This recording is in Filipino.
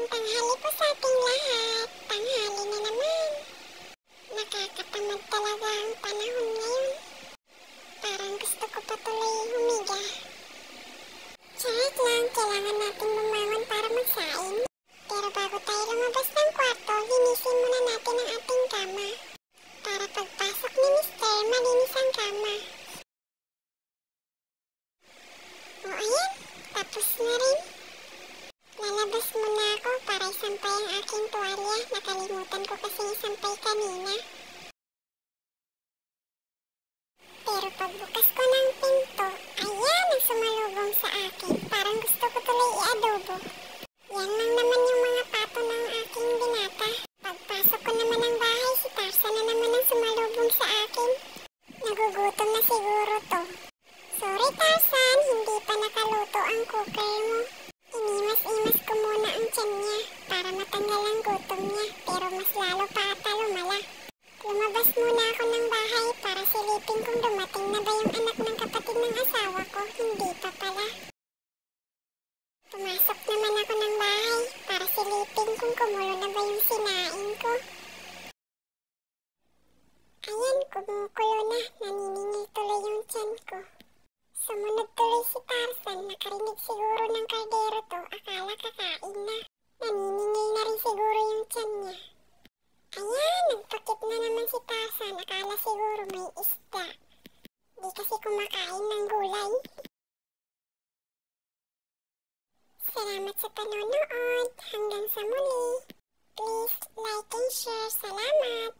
Magandang tanghali po sa ating lahat. Tanghali na naman. Nakakatamad talaga ang panahon ngayon. Parang gusto ko patuloy humiga. Charot lang, kailangan natin bumangon para magsaing. Pero bago tayo lumabas ng kwarto, linisin muna natin ang ating kama. Para pagpasok ni Mr. malinis ang kama. O ayan, tapos na rin. Lalabas muna ako para isampay ang aking tuwalya. Nakalimutan ko kasi isampay kanina. Pero pagbukas ko ng pinto, ayan ang sumalubong sa akin. Parang gusto ko tuloy i-adobo. Yan lang naman yung mga pato ng aking binata. Pagpasok ko naman ng bahay, si Tarzan na naman ang sumalubong sa akin. Nagugutom na siguro to. Sorry Tarzan, hindi pa nakaluto ang cooker mo. Inimas-imas ko muna ang tiyan niya para matanggal ang gutom niya, pero mas lalo pa ata lumala. Lumabas muna ako ng bahay para silipin kung dumating na ba yung anak ng kapatid ng asawa ko. Hindi pa pala. Pumasok naman ako ng bahay para silipin kung kumulo na ba yung sinain ko. Ayan, kumukulo na. Naniningil tuloy yung tiyan ko. Sumunod tuloy si Tarzan. Nakarinig siguro ng kardero to. Akala kakain na. Naniningil na rin siguro yung tiyan niya. Ayan, nagpakit na naman si Tarzan. Akala siguro may isda. Di kasi kumakain ng gulay. Salamat sa panonood. Hanggang sa muli. Please like and share. Salamat.